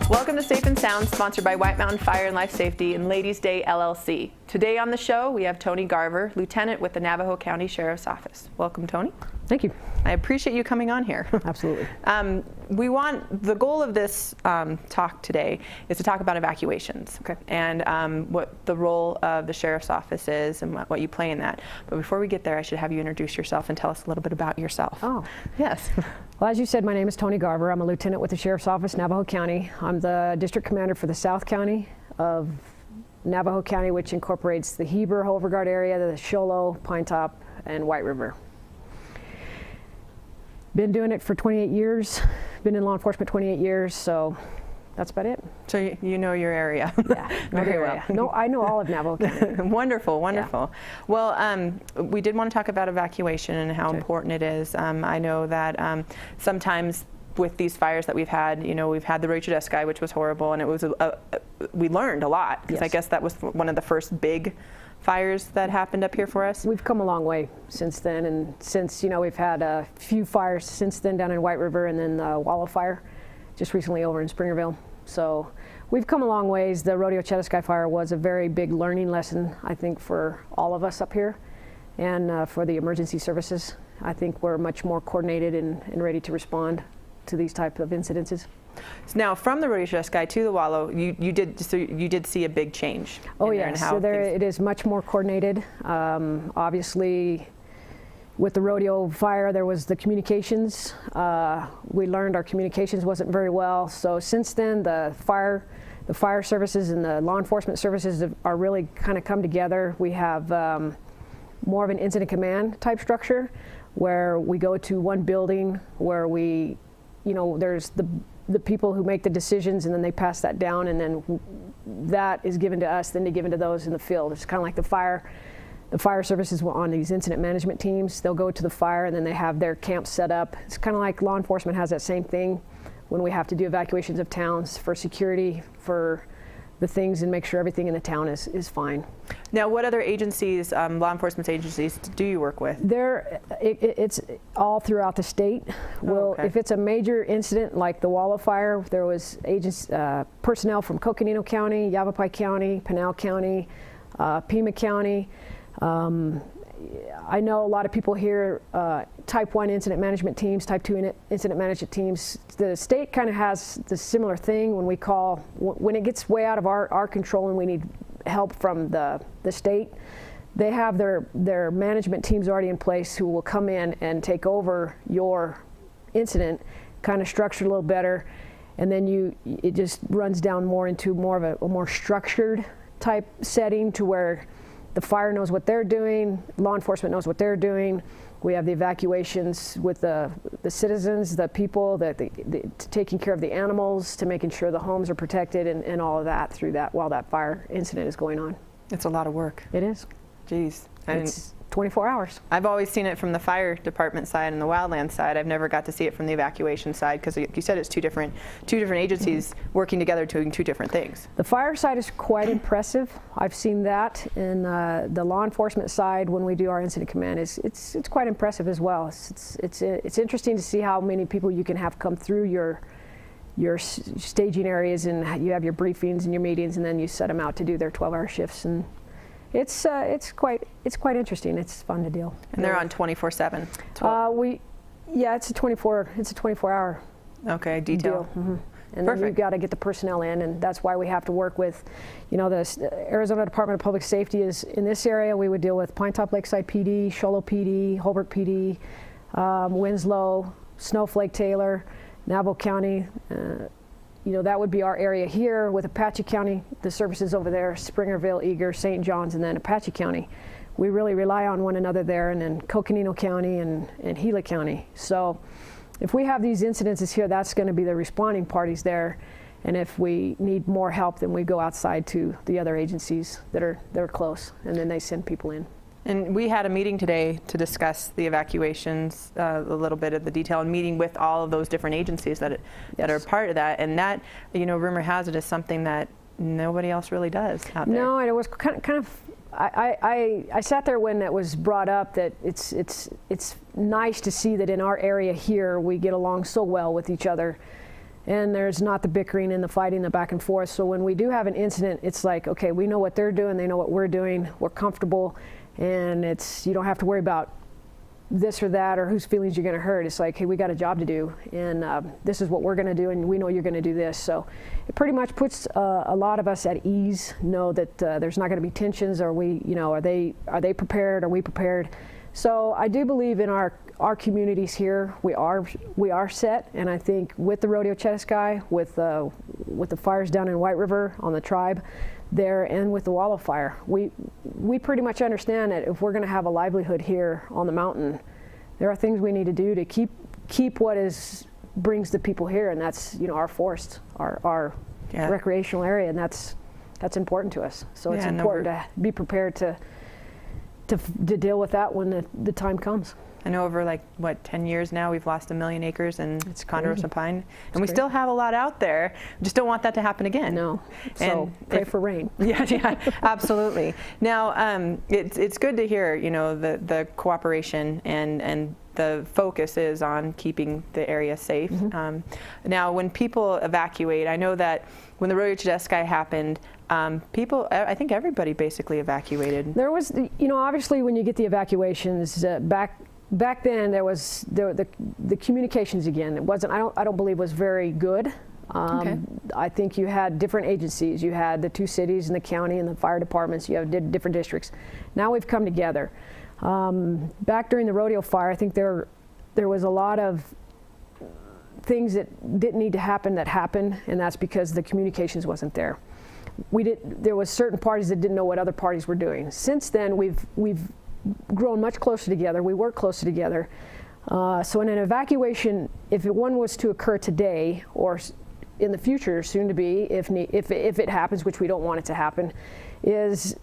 Welcome to Safe and Sound, sponsored by White Mountain Fire and Life Safety and Ladies Day LLC. Today on the show, we have Tony Garver, Lieutenant with the Navajo County Sheriff's Office. Welcome, Tony. Thank you. I appreciate you coming on here. Absolutely. The goal of this talk today is to talk about evacuations. Okay. And what the role of the Sheriff's Office is and what you play in that. But before we get there, I should have you introduce yourself and tell us a little bit about yourself. Oh. Yes. Well, as you said, my name is Tony Garver. I'm a lieutenant with the Sheriff's Office, Navajo County. I'm the district commander for the South County of Navajo County, which incorporates the Heber, Overguard area, the Show Low, Pine Top, and White River. Been doing it for 28 years. Been in law enforcement 28 years, so that's about it. So you know your area. Yeah, very well. No, I know all of Navajo County. Wonderful, wonderful. Yeah. Well, we did want to talk about evacuation and how important it is. I know that sometimes with these fires that we've had, we've had the Rodeo Sky, which was horrible, and it was we learned a lot because I guess that was one of the first big fires that happened up here for us. We've come a long way since then, and since we've had a few fires since then down in White River, and then the Wallow fire just recently over in Springerville. So we've come a long ways. The Rodeo Sky fire was a very big learning lesson, I think, for all of us up here, and for the emergency services. I think we're much more coordinated and ready to respond to these type of incidences. So now, from the Rodeo Sky to the Wallow, you did see a big change. Oh yes, so it is much more coordinated. Obviously, with the rodeo fire, there was the communications. We learned our communications wasn't very well. So since then, the fire services and the law enforcement services are really kind of come together. We have more of an incident command type structure, where we go to one building where we, there's the people who make the decisions, and then they pass that down, and then that is given to us, then to given to those in the field. It's kind of like the fire services on these incident management teams. They'll go to the fire, and then they have their camps set up. It's kind of like law enforcement has that same thing when we have to do evacuations of towns for security, for the things, and make sure everything in the town is fine. Now, what other agencies, law enforcement agencies, do you work with? It's all throughout the state. If it's a major incident like the Wallow fire, there was personnel from Coconino County, Yavapai County, Pinal County, Pima County. I know a lot of people here, Type 1 incident management teams, Type 2 incident management teams. The state kind of has the similar thing when it gets way out of our control and we need help from the state. They have their management teams already in place who will come in and take over your incident, kind of structured a little better, and then it just runs down more into more of a more structured type setting, to where the fire knows what they're doing, law enforcement knows what they're doing. We have the evacuations with the citizens, the people, taking care of the animals, to making sure the homes are protected, and all of that through that while that fire incident is going on. It's a lot of work. It is. Jeez. It's 24 hours. I've always seen it from the fire department side and the wildland side. I've never got to see it from the evacuation side, because you said it's two different agencies working together doing two different things. The fire side is quite impressive. I've seen that, and the law enforcement side, when we do our incident command, it's quite impressive as well. It's interesting to see how many people you can have come through your staging areas, and you have your briefings and your meetings, and then you set them out to do their 12-hour shifts. And it's quite interesting. It's fun to deal. And they're on 24/7. It's a 24-hour. Okay, detail. Deal. Mm-hmm. And then you've got to get the personnel in, and that's why we have to work with, the Arizona Department of Public Safety is in this area. We would deal with Pine Top Lakeside PD, Show Low PD, Hobart PD, Winslow, Snowflake Taylor, Navajo County. That would be our area here, with Apache County, the services over there, Springerville, Eager, St. John's, and then Apache County. We really rely on one another there, and then Coconino County and Gila County. So if we have these incidences here, that's going to be the responding parties there. And if we need more help, then we go outside to the other agencies that are close, and then they send people in. And we had a meeting today to discuss the evacuations, a little bit of the detail, and meeting with all of those different agencies that are part of that. And that, rumor has it, is something that nobody else really does out there. No, and it was kind of. I sat there when it was brought up that it's nice to see that in our area here we get along so well with each other. And there's not the bickering and the fighting, the back and forth. So when we do have an incident, it's like, okay, we know what they're doing, they know what we're doing, we're comfortable, and you don't have to worry about this or that or whose feelings you're going to hurt. It's like, hey, we got a job to do, and this is what we're going to do, and we know you're going to do this. So it pretty much puts a lot of us at ease, know that there's not going to be tensions, or are they prepared, are we prepared? So I do believe in our communities here, we are set, and I think with the Rodeo Chetaskai, with the fires down in White River on the tribe there, and with the Wallow fire, we pretty much understand that if we're going to have a livelihood here on the mountain, there are things we need to do to keep what brings the people here, and that's our forests, our recreational area, and that's important to us. So it's important to be prepared to deal with that when the time comes. I know over 10 years now we've lost 1 million acres in Ponderosa Pine, and we still have a lot out there. Just don't want that to happen again. No. So pray for rain. Yeah, absolutely. Now it's good to hear the cooperation and the focus is on keeping the area safe. Mm-hmm. Now when people evacuate, I know that when the Rodeo Chetaskai happened, I think everybody basically evacuated. There was, obviously when you get the evacuations back then, there was the communications again. It wasn't. I don't believe was very good. Okay. I think you had different agencies. You had the 2 cities and the county and the fire departments. You have different districts. Now we've come together. Back during the rodeo fire, I think there was a lot of things that didn't need to happen that happened, and that's because the communications wasn't there. There was certain parties that didn't know what other parties were doing. Since then, we've grown much closer together. We work closer together. So in an evacuation, if one was to occur today or in the future, soon to be, if it happens, which we don't want it to happen, is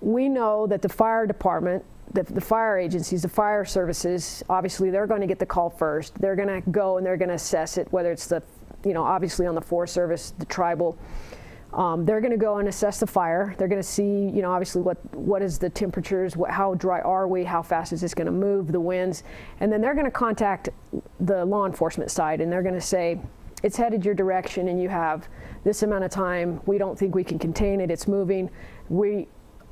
we know that the fire department, the fire agencies, the fire services, obviously they're going to get the call first. They're going to go and they're going to assess it, whether it's obviously on the Forest Service, the tribal. They're going to go and assess the fire. They're going to see, obviously what is the temperatures, how dry are we, how fast is this going to move, the winds, and then they're going to contact the law enforcement side, and they're going to say, it's headed your direction, and you have this amount of time. We don't think we can contain it. It's moving. We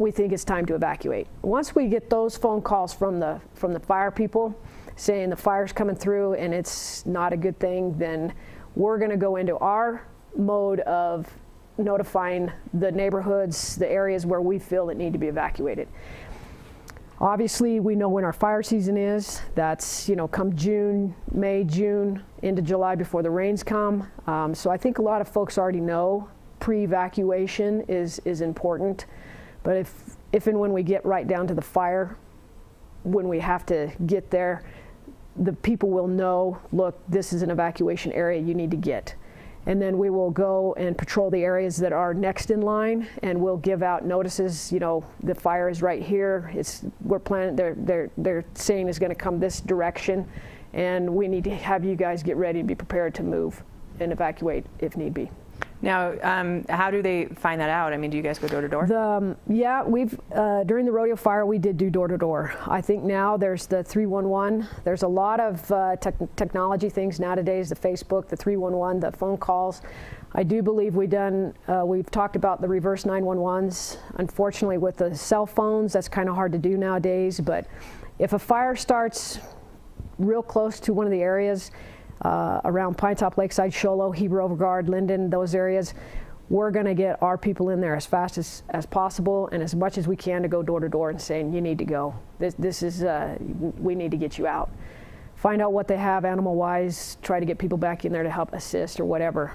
think it's time to evacuate. Once we get those phone calls from the fire people saying the fire's coming through and it's not a good thing, then we're going to go into our mode of notifying the neighborhoods, the areas where we feel that need to be evacuated. Obviously, we know when our fire season is. That's, come May, June, into July before the rains come. So I think a lot of folks already know pre-evacuation is important. But if and when we get right down to the fire, when we have to get there, the people will know, look, this is an evacuation area you need to get. And then we will go and patrol the areas that are next in line, and we'll give out notices. The fire is right here. We're planning. They're saying it's going to come this direction, and we need to have you guys get ready and be prepared to move and evacuate if need be. Now, how do they find that out? I mean, do you guys go door to door? Yeah, we've during the rodeo fire we did do door to door. I think now there's the 311. There's a lot of technology things nowadays. The Facebook, the 311, the phone calls. I do believe we've talked about the reverse 911s. Unfortunately, with the cell phones, that's kind of hard to do nowadays. But if a fire starts real close to one of the areas, around Pinetop, Lakeside, Show Low, Heber Overguard, Linden, those areas, we're going to get our people in there as fast as possible and as much as we can to go door to door and saying, you need to go. This is, we need to get you out. Find out what they have animal-wise, try to get people back in there to help assist or whatever.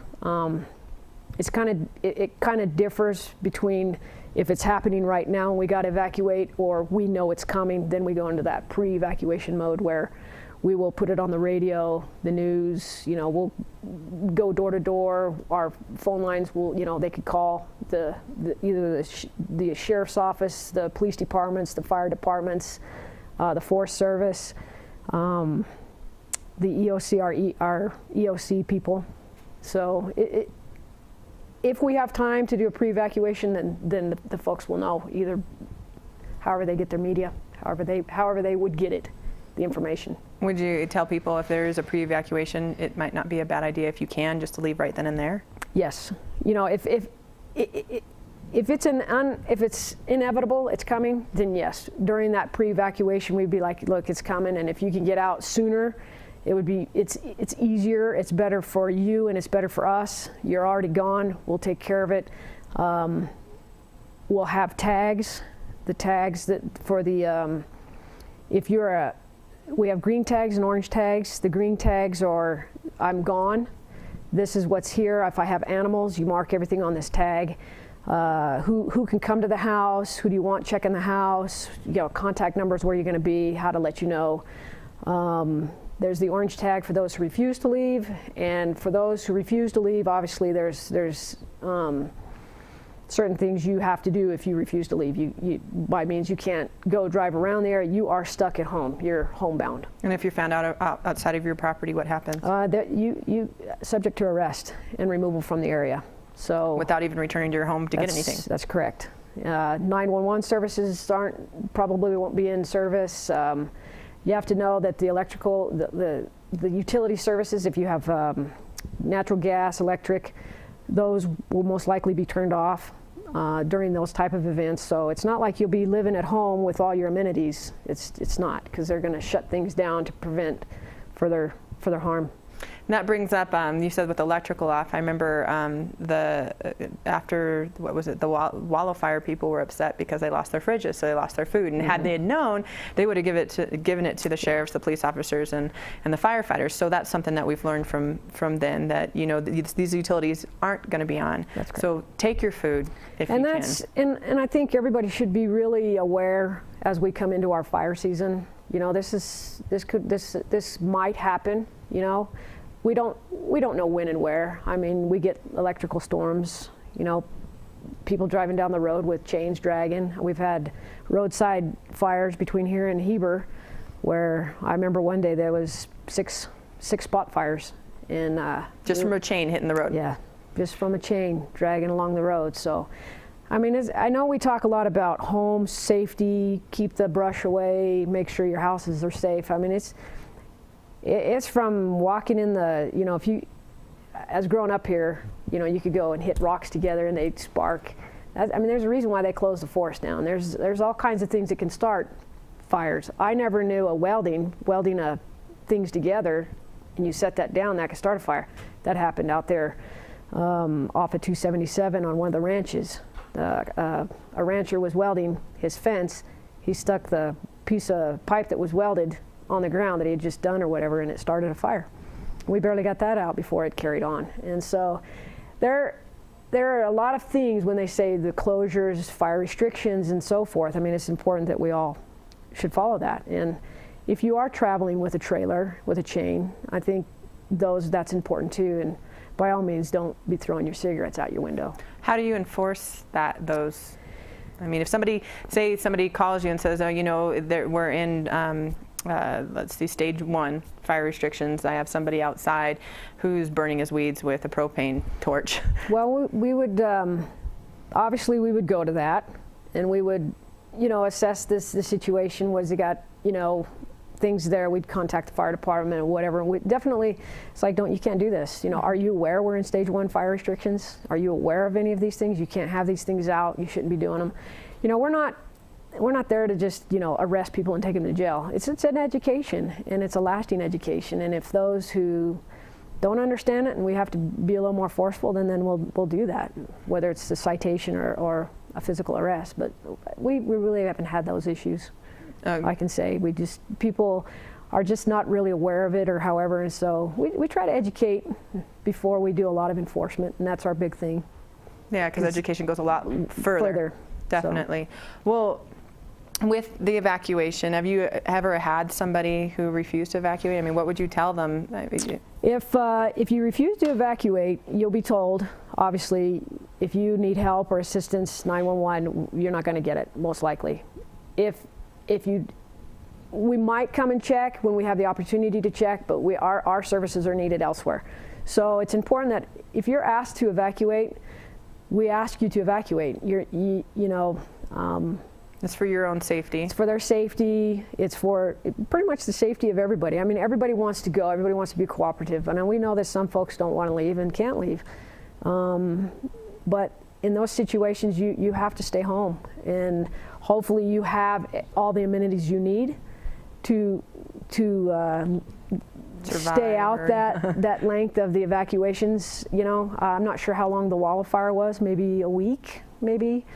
It kind of differs between if it's happening right now and we got to evacuate, or we know it's coming, then we go into that pre-evacuation mode where we will put it on the radio, the news, you know, we'll go door to door. Our phone lines will, you know, they could call either the sheriff's office, the police departments, the fire departments, the Forest Service, the EOC, our EOC people. So if we have time to do a pre-evacuation, then the folks will know, either however they get their media, however they would get it, the information. Would you tell people if there is a pre-evacuation, it might not be a bad idea if you can just to leave right then and there? Yes. You know, if it's inevitable, it's coming, then yes. During that pre-evacuation, we'd be like, look, it's coming, and if you can get out sooner, it's easier, it's better for you, and it's better for us. You're already gone. We'll take care of it. We'll have tags. The tags that for the we have green tags and orange tags. The green tags are I'm gone. This is what's here. If I have animals, you mark everything on this tag. Who can come to the house? Who do you want checking the house? You know, contact numbers, where you're going to be, how to let you know. There's the orange tag for those who refuse to leave, and for those who refuse to leave, obviously there's certain things you have to do if you refuse to leave. You by means you can't go drive around there. You are stuck at home. You're homebound. And if you're found outside of your property, what happens? That you subject to arrest and removal from the area. So without even returning to your home to get anything. That's correct. 911 services probably won't be in service. You have to know that the electrical, the utility services, if you have natural gas, electric, those will most likely be turned off during those type of events. So it's not like you'll be living at home with all your amenities. It's not, because they're going to shut things down to prevent further harm. And that brings up, you said with electrical off, I remember after, what was it, the Wallow Fire, people were upset because they lost their fridges, so they lost their food. And had they had known, they would have given it to the sheriffs, the police officers, and the firefighters. So that's something that we've learned from then, that, you know, these utilities aren't going to be on. That's correct. So take your food if you can. And I think everybody should be really aware as we come into our fire season. You know, this might happen, you know. We don't know when and where. I mean, we get electrical storms, you know, people driving down the road with chains dragging. We've had roadside fires between here and Heber, where I remember one day there was six spot fires. And just from a chain hitting the road. Yeah, just from a chain dragging along the road. So, I mean, I know we talk a lot about home safety, keep the brush away, make sure your houses are safe. I mean, it's from walking in the, you know, if you, as growing up here, you know, you could go and hit rocks together and they'd spark. I mean, there's a reason why they closed the forest down. There's all kinds of things that can start fires. I never knew welding things together, and you set that down, that could start a fire. That happened out there off of 277 on one of the ranches. A rancher was welding his fence. He stuck the piece of pipe that was welded on the ground that he had just done or whatever, and it started a fire. We barely got that out before it carried on. And so there are a lot of things when they say the closures, fire restrictions, and so forth. I mean, it's important that we all should follow that. And if you are traveling with a trailer, with a chain, I think that's important too. And by all means, don't be throwing your cigarettes out your window. How do you enforce those? I mean, if somebody calls you and says, oh, you know, we're in, let's see, stage 1 fire restrictions. I have somebody outside who's burning his weeds with a propane torch. Well, we would, obviously we would go to that, and we would, you know, assess the situation. Was he got, you know, things there? We'd contact the fire department or whatever. We definitely, it's like, you can't do this. You know, are you aware we're in stage 1 fire restrictions? Are you aware of any of these things? You can't have these things out. You shouldn't be doing them. You know, we're not there to just, you know, arrest people and take them to jail. It's an education, and it's a lasting education. And if those who don't understand it and we have to be a little more forceful, then we'll do that, whether it's a citation or a physical arrest. But we really haven't had those issues. I can say people are just not really aware of it or however, and so we try to educate before we do a lot of enforcement, and that's our big thing. Yeah, because education goes a lot further. Definitely. So. Well, With the evacuation, have you ever had somebody who refused to evacuate? I mean, what would you tell them? If you refuse to evacuate, you'll be told, obviously, if you need help or assistance, 911, you're not going to get it, most likely. We might come and check when we have the opportunity to check, but our services are needed elsewhere. So it's important that if you're asked to evacuate, we ask you to evacuate. It's for your own safety. It's for their safety. It's for pretty much the safety of everybody. I mean, everybody wants to go. Everybody wants to be cooperative. And we know that some folks don't want to leave and can't leave. But in those situations, you have to stay home. And hopefully you have all the amenities you need to stay out that length of the evacuations. I'm not sure how long the wall of fire was, maybe a week, maybe.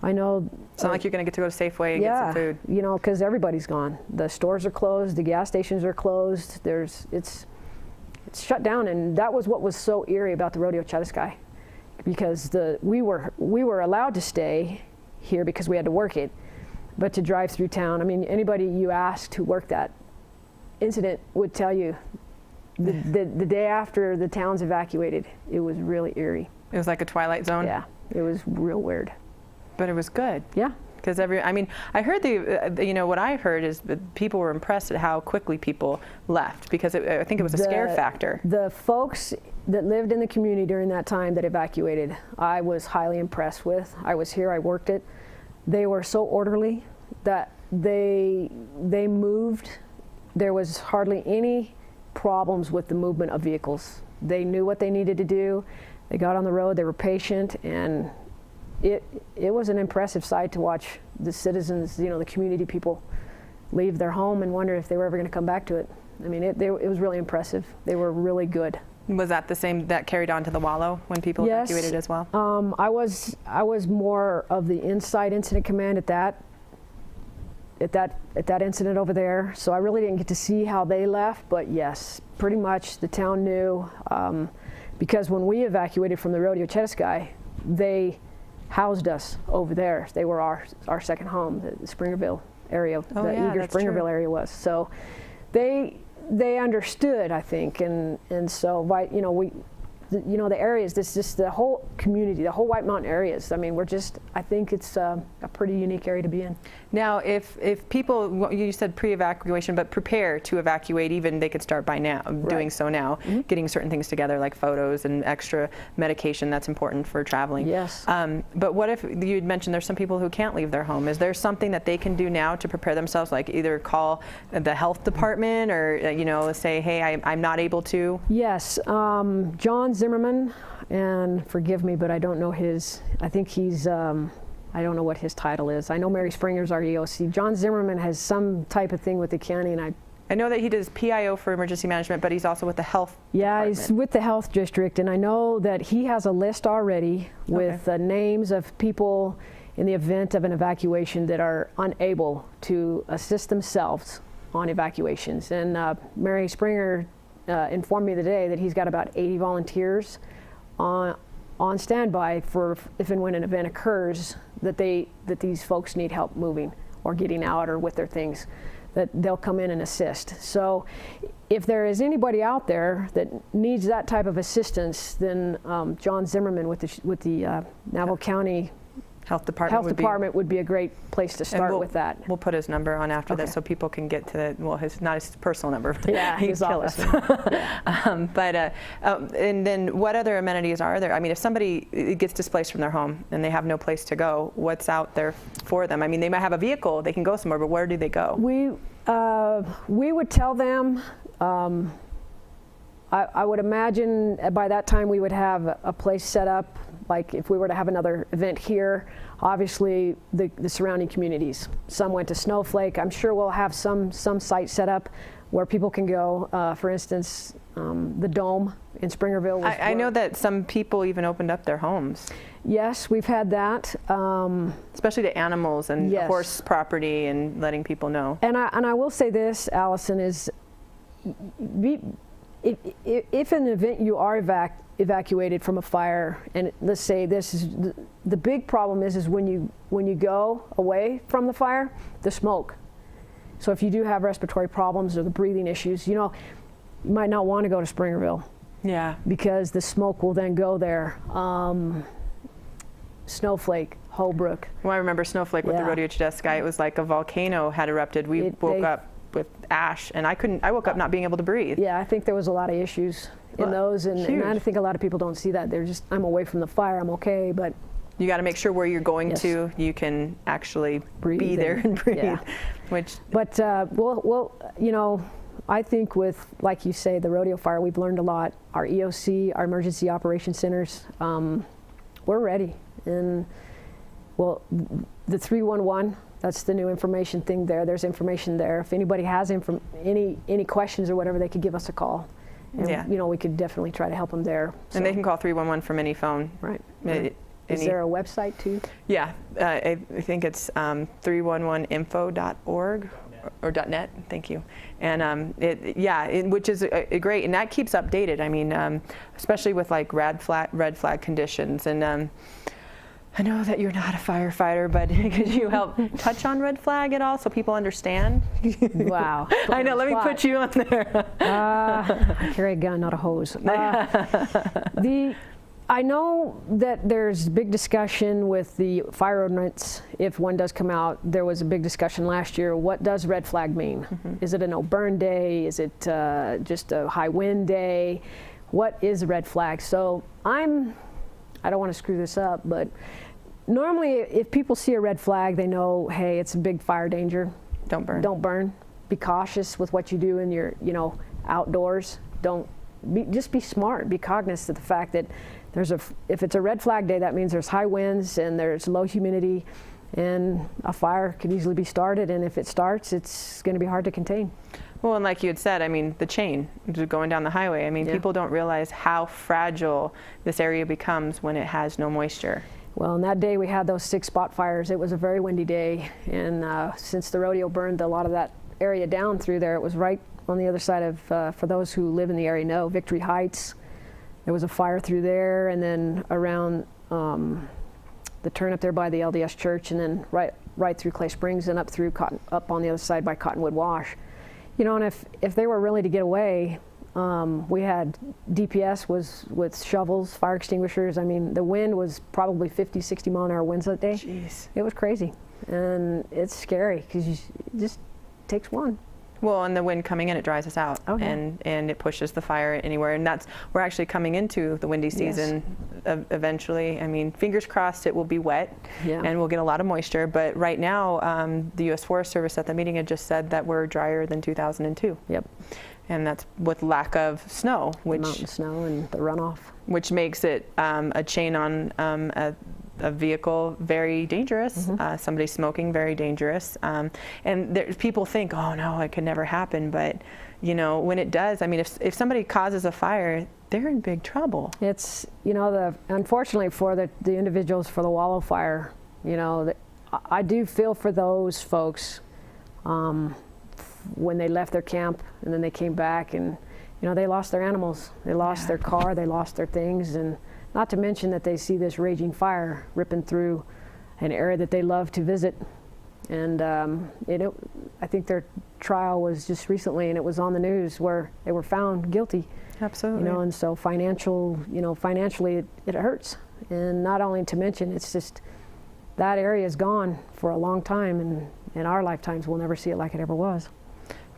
I know. It's not like you're going to get to go to Safeway and get some food. Because everybody's gone. The stores are closed, the gas stations are closed. It's shut down, and that was what was so eerie about the Rodeo Chediskai, because we were allowed to stay here because we had to work it, but to drive through town. I mean, anybody you asked who worked that incident would tell you the day after the town's evacuated, it was really eerie. It was like a Twilight Zone? Yeah, it was real weird. But it was good. Yeah. Because I heard what I heard is that people were impressed at how quickly people left, because I think it was a scare factor. The folks that lived in the community during that time that evacuated, I was highly impressed with. I was here, I worked it. They were so orderly that they moved. There was hardly any problems with the movement of vehicles. They knew what they needed to do. They got on the road, they were patient, and it was an impressive sight to watch the citizens, the community people leave their home and wonder if they were ever going to come back to it. I mean, it was really impressive. They were really good. Was that the same that carried on to the Wallow when people evacuated as well? I was more of the inside incident command at that incident over there, so I really didn't get to see how they left. But yes, pretty much the town knew, because when we evacuated from the Rodeo Chediskai, they housed us over there. They were our second home, the Springerville area, the Eager Springerville area was. So they understood, I think, and so the areas, the whole community, the whole White Mountain areas. I mean, I think it's a pretty unique area to be in. Now, if people, you said pre-evacuation, but prepare to evacuate, even they could start by now, doing so now, getting certain things together like photos and extra medication that's important for traveling. Yes. But what if you'd mentioned there's some people who can't leave their home? Is there something that they can do now to prepare themselves, like either call the health department or, say, hey, I'm not able to? Yes. John Zimmerman, and forgive me, but I don't know I think he's, I don't know what his title is. I know Mary Springer's our EOC. John Zimmerman has some type of thing with the county, and I know that he does PIO for emergency management, but he's also with the health department. He's with the health district, and I know that he has a list already with names of people in the event of an evacuation that are unable to assist themselves on evacuations. And Mary Springer informed me today that he's got about 80 volunteers on standby for if and when an event occurs that these folks need help moving or getting out or with their things, that they'll come in and assist. So if there is anybody out there that needs that type of assistance, then John Zimmerman with the Navajo County Health Department would be a great place to start with that. We'll put his number on after this so people can get to not his personal number. Yeah, his office. And then what other amenities are there? I mean, if somebody gets displaced from their home and they have no place to go, what's out there for them? I mean, they might have a vehicle, they can go somewhere, but where do they go? We would tell them, I would imagine by that time we would have a place set up. Like if we were to have another event here, obviously the surrounding communities. Some went to Snowflake. I'm sure we'll have some site set up where people can go. For instance, the Dome in Springerville. I know that some people even opened up their homes. Yes, we've had that. Especially to animals and horse property and letting people know. And I will say this, Allison, is if in an event you are evacuated from a fire, and let's say this is the big problem is when you go away from the fire, the smoke. So if you do have respiratory problems or the breathing issues, you might not want to go to Springerville. Yeah. Because the smoke will then go there. Snowflake, Holbrook. Well, I remember Snowflake with the Rodeo Chudeskai. It was like a volcano had erupted. We woke up with ash, and I woke up not being able to breathe. Yeah, I think there was a lot of issues in those, and I think a lot of people don't see that. They're just, I'm away from the fire, I'm okay, but you got to make sure where you're going to, you can actually be there and breathe. Yeah. But I think with, like you say, the rodeo fire, we've learned a lot. Our EOC, our emergency operations centers, we're ready. And well, the 311, that's the new information thing there. There's information there. If anybody has any questions or whatever, they could give us a call. And, we could definitely try to help them there. So. And they can call 311 from any phone. Right. Is there a website too? Yeah, I think it's 311info.org or .net. Thank you. And which is great, and that keeps updated. I mean, especially with like red flag conditions. And I know that you're not a firefighter, but could you help touch on red flag at all so people understand? Wow. I know. Let me put you on there. I carry a gun, not a hose. I know that there's big discussion with the fire ordinance. If one does come out, there was a big discussion last year. What does red flag mean? Mm-hmm. Is it a no burn day? Is it just a high wind day? What is a red flag? So I don't want to screw this up, but normally if people see a red flag, they know, hey, it's a big fire danger. Don't burn. Don't burn. Be cautious with what you do in your, outdoors. Just be smart. Be cognizant of the fact that if it's a red flag day, that means there's high winds and there's low humidity, and a fire could easily be started. And if it starts, it's going to be hard to contain. Well, and like you had said, I mean, the chain going down the highway. I mean, people don't realize how fragile this area becomes when it has no moisture. Well, on that day we had those 6 spot fires. It was a very windy day, and since the rodeo burned a lot of that area down through there, it was right on the other side of, for those who live in the area know, Victory Heights. There was a fire through there, and then around the turn up there by the LDS Church, and then right through Clay Springs and up on the other side by Cottonwood Wash. And if they were really to get away, we had DPS was with shovels, fire extinguishers. I mean, the wind was probably 50, 60 mile an hour winds that day. Jeez. It was crazy, and it's scary because it just takes one. Well, and the wind coming in, it dries us out, and it pushes the fire anywhere. And we're actually coming into the windy season eventually. I mean, fingers crossed it will be wet, and we'll get a lot of moisture. But right now, the U.S. Forest Service at the meeting had just said that we're drier than 2002. Yep. And that's with lack of snow, mountain snow and the runoff, which makes it a chain on a vehicle very dangerous. Mm-hmm. Somebody smoking, very dangerous. And people think, oh no, it could never happen. But when it does, I mean, if somebody causes a fire, they're in big trouble. It's unfortunately for the individuals for the Wallow fire, I do feel for those folks when they left their camp and then they came back and they lost their animals, they lost their car, they lost their things, and not to mention that they see this raging fire ripping through an area that they love to visit. And I think their trial was just recently, and it was on the news where they were found guilty. Absolutely. And so financially it hurts. And not only to mention, it's just that area is gone for a long time, and in our lifetimes we'll never see it like it ever was.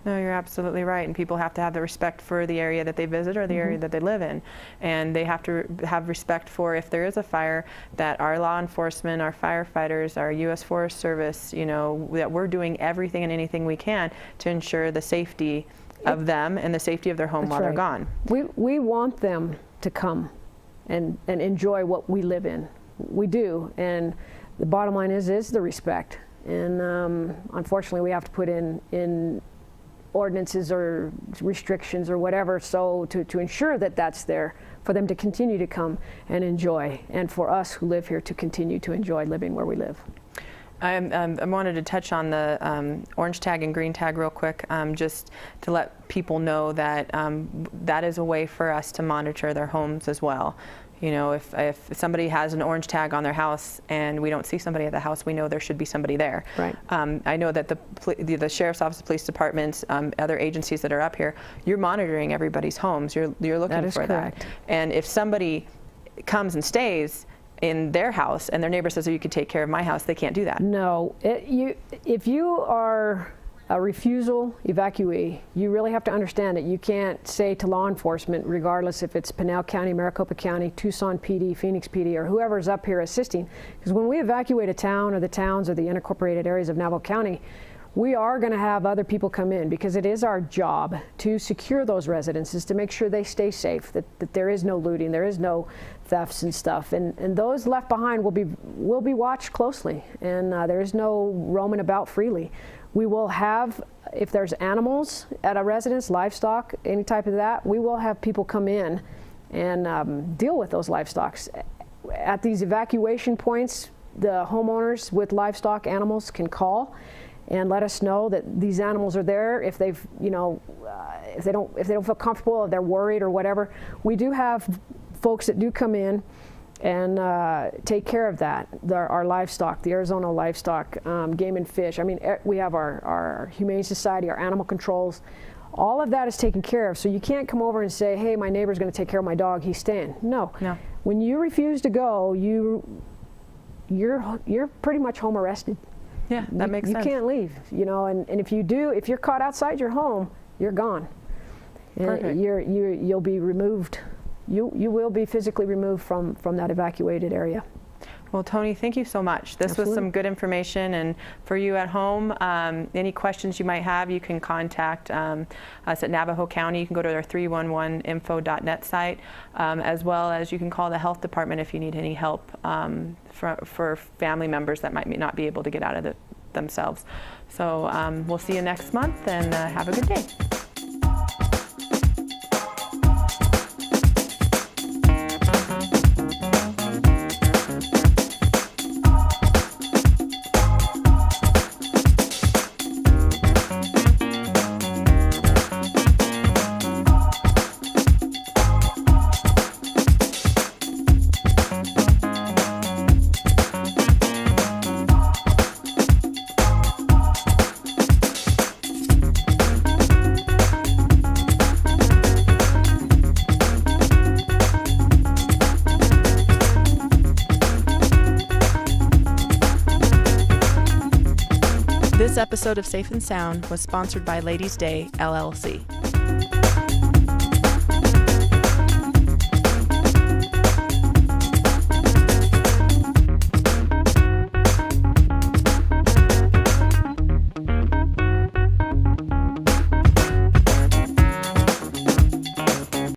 No, you're absolutely right. And people have to have the respect for the area that they visit or the area that they live in. And they have to have respect for, if there is a fire, that our law enforcement, our firefighters, our U.S. Forest Service, that we're doing everything and anything we can to ensure the safety of them and the safety of their home while they're gone. We want them to come and enjoy what we live in. We do. And the bottom line is the respect. And unfortunately, we have to put in ordinances or restrictions or whatever, so to ensure that that's there for them to continue to come and enjoy, and for us who live here to continue to enjoy living where we live. I wanted to touch on the orange tag and green tag real quick, just to let people know that that is a way for us to monitor their homes as well. You know, if somebody has an orange tag on their house and we don't see somebody at the house, we know there should be somebody there. Right. I know that the Sheriff's Office, police departments, other agencies that are up here, you're monitoring everybody's homes. You're looking That is for correct. that. And if somebody comes and stays in their house and their neighbor says, oh, you could take care of my house, they can't do that. No, if you are a refusal evacuee, you really have to understand that you can't say to law enforcement, regardless if it's Pinal County, Maricopa County, Tucson PD, Phoenix PD, or whoever's up here assisting, because when we evacuate a town or the towns or the unincorporated areas of Navajo County, we are going to have other people come in, because it is our job to secure those residences, to make sure they stay safe, that there is no looting, there is no thefts and stuff, and those left behind will be watched closely, and there is no roaming about freely. We will have, if there's animals at a residence, livestock, any type of that, we will have people come in and deal with those livestock. At these evacuation points, the homeowners with livestock animals can call and let us know that these animals are there. If they've, you know, if they don't feel comfortable, or they're worried or whatever, we do have folks that do come in and take care of that. Our livestock, the Arizona livestock, game and fish. I mean, we have our Humane Society, our animal controls. All of that is taken care of. So you can't come over and say, hey, my neighbor's going to take care of my dog, he's staying. No. When you refuse to go, you're pretty much home arrested. Yeah, that makes sense. You can't leave, you know, and if you do, if you're caught outside your home, you're gone. Perfect. You'll be removed. You will be physically removed from that evacuated area. Well, Tony, thank you so much. This was some good information, and for you at home, any questions you might have, you can contact us at Navajo County. You can go to their 311info.net site, as well as you can call the health department if you need any help for family members that might not be able to get out of it themselves. So we'll see you next month, and have a good day. This episode of Safe and Sound was sponsored by Ladies Day, LLC.